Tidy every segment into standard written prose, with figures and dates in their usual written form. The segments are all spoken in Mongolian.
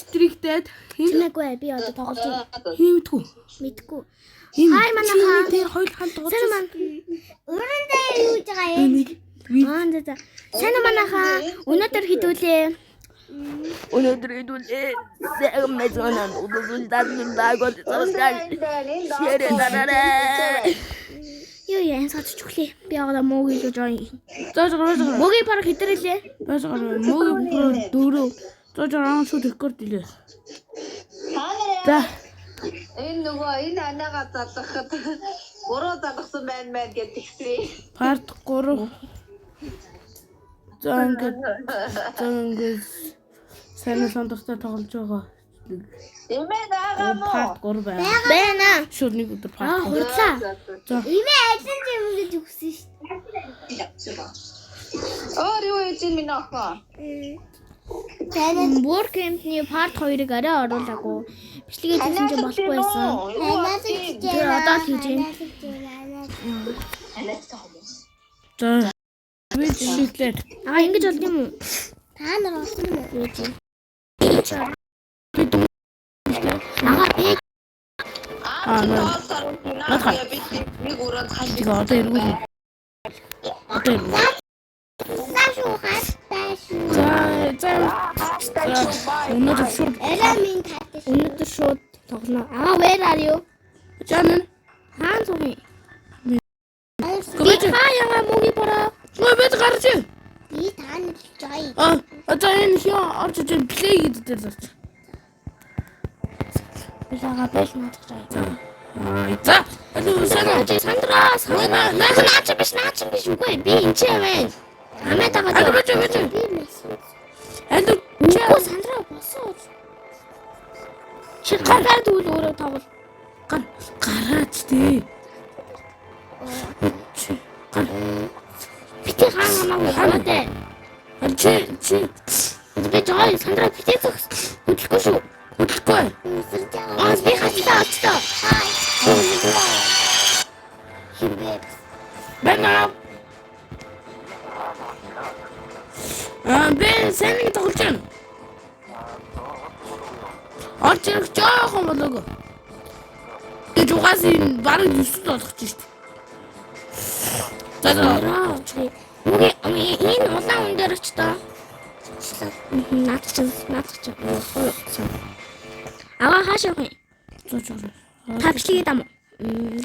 Стригтэд хинэгүй би одоо тоглож хиймдгүү. мэдгүй. Хай манайхаа тэр хоёр хамт Сайн манд. Өрөндөө юу гэж байгаа юм? За. Сайн манайхаа өнөөдөр хідүүлээ. Мэзонан удуулдаад гол шээрээ. Юу яан сач өглөө. Би аваад мууг илүү жоо. Зоожоо. Муугийг бараг хідэрэлээ. Зоожоо. Мууг дөрөв. Зоожоо аан шууд рекорд илээ. За. Энэ нөгөө энэ анаага залгахад гурав залгасан байна гэдэгтэй. Парт 3. За ингээд сайн сандартай тоглож байгаа. Имээ дагаа мó. Парт 3 байна. Байна. Шууд нэг өдөр парт. Хурлаа. За. Имээ ажин юм гэж үгсэн шүү. Өөр юу хийж минь охоо. Work camp-ний part 2-ыг арай оруулаагүй. Бичлэгээ хийсэн чинь болохгүй байсан. Тэр одоо л хийж юм. За. Бичлээ. Ингэж болд юм уу? Та нар олсон юм уу? Нэг ураад хань. Тийг одоо эргүүл. Одоо эргүүл. Өнөөдөр шууд тоглоно. Where are you? Жанан. Хаан суух. Гүрэж. Яа мууги бороо. Бэд гарч. Би таанд жой. Одоо энэ хөө орж иж плей гэдэг дээр зарч. Би лага бэл надах жой. За. Сандраа. Наач биш үгүй. Би энэ ч юм байна. Амаа тагаа. Бэж. Би мессеж. Алуу. Оо сандраа босоо. Чи гараад үл өөрөө тоглол. Гараач тий. Бити хаана хамаатай. Чи. Би жой сандраа бити зогс. Хөдлөхгүй шүү. Хөдлөхгүй. Би хатаа очтоо. Бэнаа. Би сайн тоглож байна. Орж ирэх жоохон болоог. Гэж угаас энэ бараг 9 болгож шít. За. Энэ улаан хүн дээр ч та. Наадч. Аваа хаашаа хөө. Та бичлэгээ дам.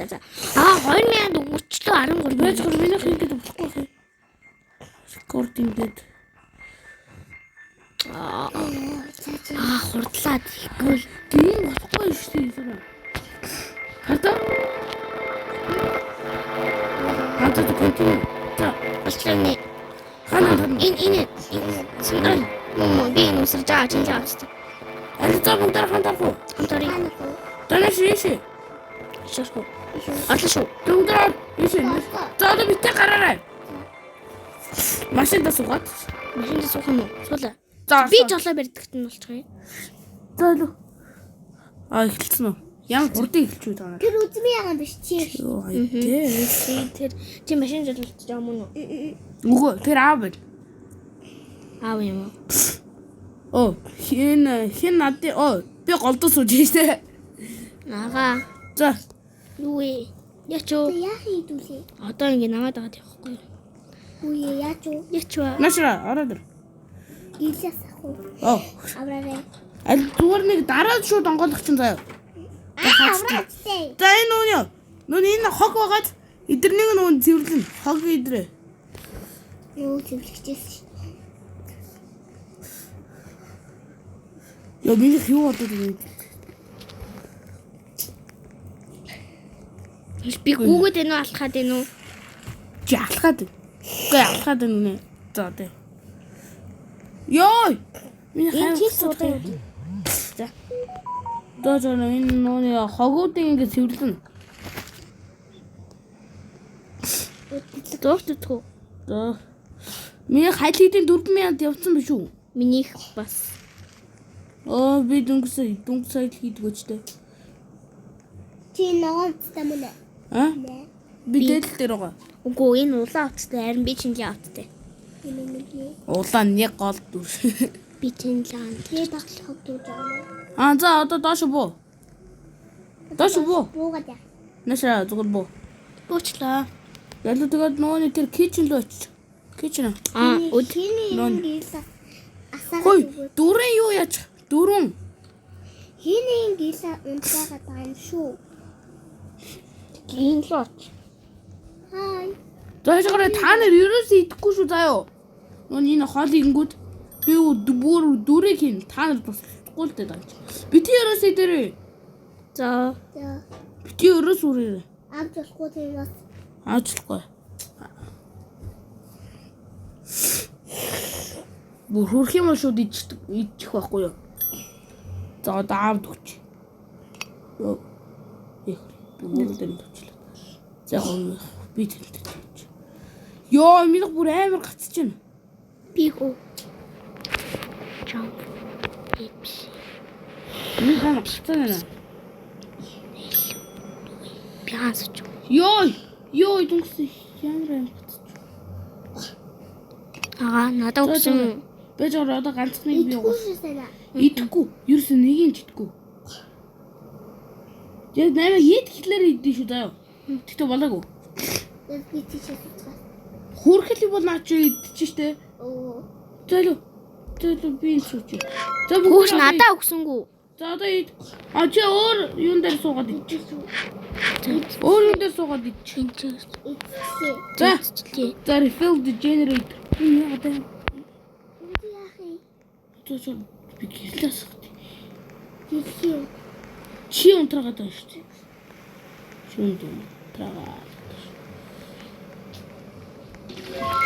За. 2040-13 Бэж миний хийгээд болохгүй. Рекординг дэд. Хурдлаад игвэл Тийм болохгүй шүү дээ. Хатаа. Хатаа континю. За. болчихлоо. Ханаа. Энэ сандраа би нүсэрж байгаа чинь жаач. Аль зам хантарах. Хамтарыг Танаш ийшээ. шашгүй. Атлаа. Дүндраа ийшээ. За одоо битээ гараарай. Машинд суугаад. Машинд суух юм уу? Суулаа. За. Би жолоо барьдагт нь болчихъя. За лөө. Эхэлсэн үү? Ямар хурдан эхэлж үү та нар? Тэр үзмээ ягаан биш чи. Йоо хайтээ. Тэр чи машин жолоолж байгаа юм уу? Үгүй тэр аав байл. Аав юм уу? Оо хин надад би голдоо сууж штэ. Ага. За. Юу вэ? Ячоо. Яах хийдүүлээ? Одоо ингэ намайг дагаад явахгүй. Үе яач уу? Ячоо. Машра ороод ир. Гилээс ахгүй. Оо. Авраарай. Аль зүгээр нэг дараад шууд онгойлох чинь заяа. Авраацтэй. За энэ нөө. Нөө энэ хог байгаад эдэрнийг нөө цэвэрлэн. Хог идрээ. Юу зэмлэгчээс. Яа миний юу болоод байна? Би гүгээд байна уу алхаад байна уу? Чи алхаад. Үгүй алхаад байна нэ. За тий. Йой. Миний Энэ чи хайр. суудаа. За. Дожоо энэ нөө хогуудыг ингэ цэвэрлэн. Доортоо. За. Миний хайл хийдийн 4000 явцсан биш үү? Минийх бас. Би дүнг сайл хийдэг өчтэй. Чи ногоонцтай мөн ээ. Би дээлэл дээр байгаа. Үгүй энэ улаан утастай харин би чингийн утастай. Энэ нэг юу? Улаан нэг гол дүр. Би тэнлэн. Тэгээ тоглох дүүж байгаа. Аа за одоо доош буу. Доош буу. Буугаад яа. Наша зүгээр буу. Буучлаа. Ялуу тэгээд нөөний тэр кичен рүү очиж. Кичен. Хиний Нон. гийлээ. Хой дөрөн юу яач? Дөрөн. Хиний гийлээ унтраагаад байгаа юм шүү. Гин лооч. Хай. Заашгаа та нар ерөөсөө идэхгүй шүү заяо. Нөөний энэ хоол ингүүд би бүр дүрэг хийн. Та нар туслахгүй л дээ даа. Би тий ерөөсөө идэрээ. За. За. Би тий ерөөс үрээ. Авч болохгүй тийм бас. Аачлахгүй. Бүр хөрх юм шууд идчих байхгүй юу? За одоо аавд өгч. Йоо. Их бүр дэнд өчлөө. За хоо би тэлдэг. Йоо минь бүр амар гацж байна. Би хөө. Jump. Ипс. Минь хана гацсан байна. Би хасч. Йоо дүнс ямар гацж. Аа надад өгсөн. Бэж одоо ганцхан би Идэхгүй шүү сайна. идэхгүй. Ерөөсөө нэг юм ч идэхгүй. Яг наймаа ид хэлээр идэх шүү даа. Тэгтээ болоогүй. Би тийшээ суцгаа. Хөрхөл бол наач идчих штэ. Оо. Зэлүү би сууч. За Хүүш надад өгсөнгүү. За одоо ид. А чи өөр юун дээр суугаад ид. Өөр юун дээр суугаад ид. Итсээ. За. За refill the generator. Энэ одоо Үгүй яахыг. тоо би гэлээс. Гэлээ. Чи унтраагаад байна шүү дээ. Чи унтраагаад.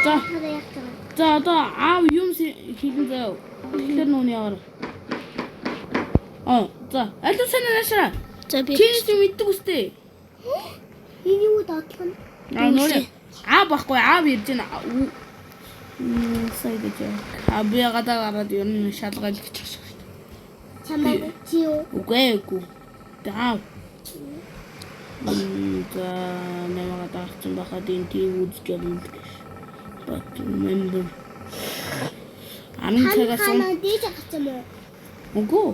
За. Хада яг таа. За одоо аав юм хийлэн заяа. Тэгэхээр нууны ягаар. За. Аль санаа наашаа. За би. Чиний мэддэг үстэй. Энэ юу дотлох нь? Нууны. Баггүй аав ирж байна. Сайдаж. Би гадаа гараад ер нь шалгаад ичих шиг. Чамайг чи юу? Үгүй. Даав. За намайг таахгүй байхад энэ тийм үзэж байна. But remember. Анх цагаас Хана дэж гарч юм уу? үгүй.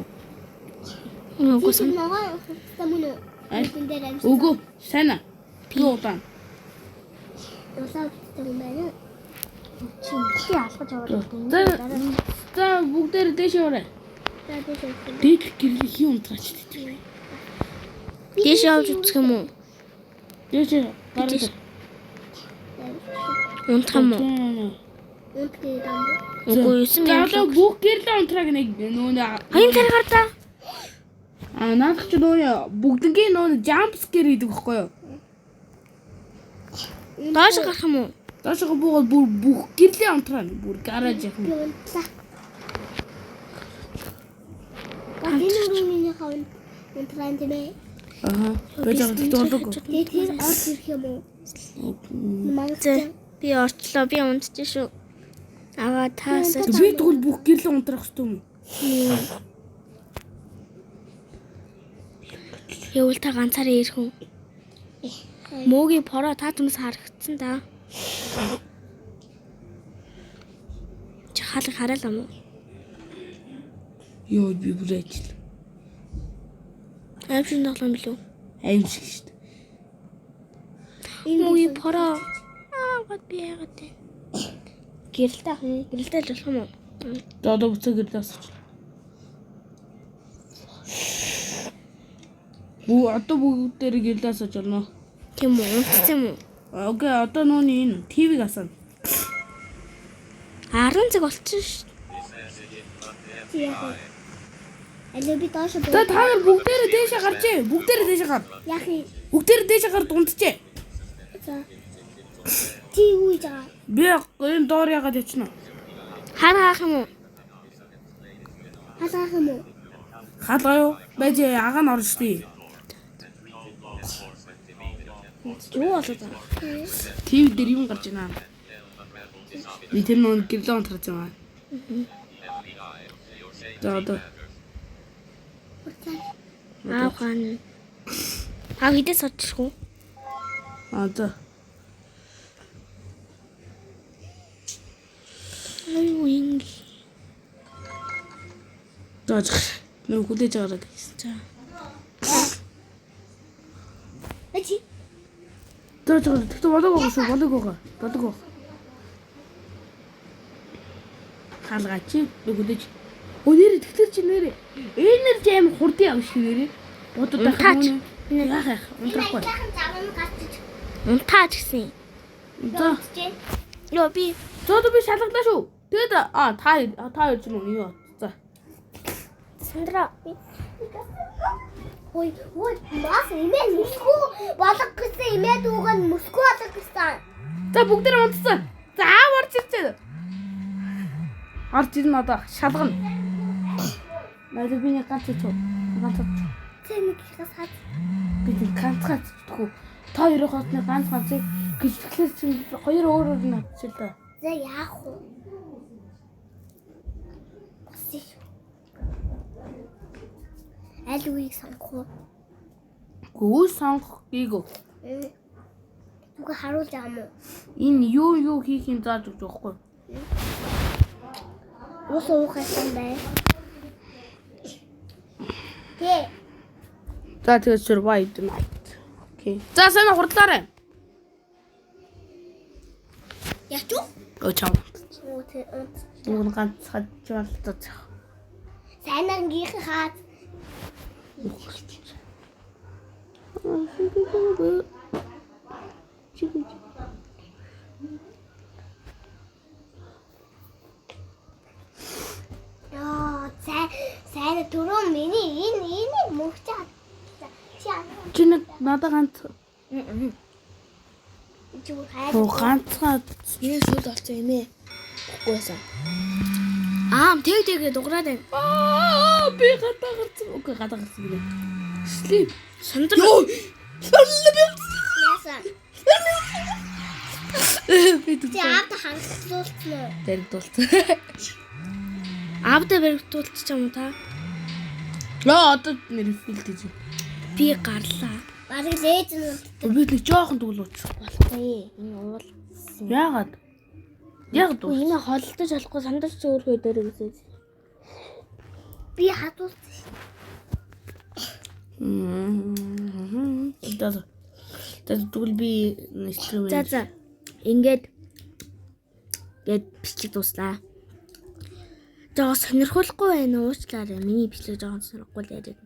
Үгүй Чи нөгөө тамуно. Энд дээр амс. Үгүй. Сайн. Би удаан. Дулаа юм байна. чи алхаж аваад За бүгдээр дэше орой. За дэж. Дээд гэрлээ хий унтраач дээ. Дээш явж үзэх юм уу? Дэше гараад. Унтах юм уу? Үнтэй дам. Үгүй 9 За минут. одоо бүх гэрлээ унтрааг нэг нүүнэ. Хаян цар гартаа. Наадах ч нүүнэ бүгднгийн нүүнэ jump scare гэдэг байхгүй юу? Доош гарах юм уу? Доошоо буугаад бүр бүх гэрлээ унтраа. Бүр гараж явах юм. Унтлаа. Гадны рууны хавн унтран дэмэ. Бэж байгаа. Тэгээ тэр орж ирэх юм уу? Мангастай. Би орчлоо. Би унтж шүү. Аваа таасаа. Би тэгвэл бүх гэрлээ унтрах хэрэгтэй юм уу? Явал та ганцаараа ирэх үү? Мөөгийн поро та түнс харагдсан да. Чи хаалга хараал юм уу? Йоо би бүр ажил. Аим шиг тоглоом билүү? Аим шиг шүү дээ. Мөөгийн поро. Гад би яагаад вэ? Гэрэлтэй л болох юм уу? Одоо буцаа гэрлээ асууч. Одоо бүгдээр гэрлээ асууж байна. Тийм үү? Унтсан юм уу? Окей, одоо нууны энэ ТV-г асаа. 10 цаг болчихсон шүү. яах вэ? Аль би доош За та нар бүгдээрээ дээшээ гарчээ. Бүгдээрээ дээшээ гар. яах вэ? Бүгдээрээ дээшээ гар унтжээ. За. Чи юу хийж байгаа? Би энэ доор ягаад ячна. Хараах юм уу? Халаах юм уу? Хаалгаа юу? Байж ага н орно штий. Юу болоод байна? ТV дээр юм гарч байна. Би тэр нөө гэрлээ унтрах юм аа. За одоо. Аав хаана? Аав хідээс очих уу? За. Аюу ин. Зааж. Нэг хүлээж аваад гэсэн. За. Эцэг. Зааж. Тэгтээ болоог байгаа шүү. Болоог. Хаалгаач. Нэг хүлээж. Өнөр тэгтэр чи нэрээ. Энер ч аим хурдан явж нэрээ. Бодод Унтаач. Яах унтрахгүй. Унтаач гэсэн. За. Йоо би Зөөд би шалгалаа шүү. Тэгээд та хоёр ч юм уу юу. За. Сандра Ой, мас имээ мөсгөө болох гэсэн имээ дүүгэн мөсгөө болох гэсэн. За бүгдээр унтсан. За орж ирчээ. Орж ирнэ одоо шалгана. Надад би нэг ганц чуу. Тэмэг хасаад. Би нэг ганцхан зүтгэв. Та хоёрын хотны ганцхан гэж тэгэхээр чи хоёр өөр нь авчил та. За яах вэ? Босих. Аль үеийг сонгох вэ? Гүү сонгох гээгүй. Түгэ харуулж байгаа юм уу? Энэ юу хийх юм зааж өгч байгаа хгүй. Ус уух гэсэн бай. Тэ. За тэгээд survive the night. Окей. За сайн хурдлаарай. Яач вэ? Очоо. Оо тэ. Уг ганц хажуултаа. Сайнаар гих хаад. Яа, сайн түрүү миний энийг мөхчаа. Чи нэг надад ганц Чүү хайр. ганцхан миний шууд болсон юм ээ. Баггүйсэн. Тэг дуграад байна. би гадаа гарсан. Окей, гадаа гарсан би. Sleep. Сандра Яасан. Би Тэ аавд хангалтуулсан уу? дээр дуулт. аавда баригдуулчих юм та. Одоо нэрфил гэж. Би гарлаа. Бараг лээж нь Би нэг жоохон дуулууч. Болохгүй. Энэ уул. Яагаад? Үгүй энэ холдож болохгүй сандарч өөрөө дээр гэсэн. би хадуулсан. Тэгвэл би инструмент. За. Ингээд бичлэг дуслаа. За сонирхолтой байна уучлаарай. Миний бичлэг жоохон сонирхол яриад.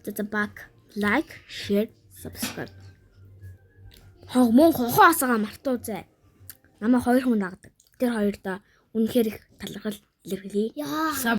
За баг, like, share, subscribe. Мөн хохоосоо мартуу зэ. Намайг 2 хүн дагдаг. Тэр хоёрдоо үнэхээр их талархал илэрхийлье. Яа.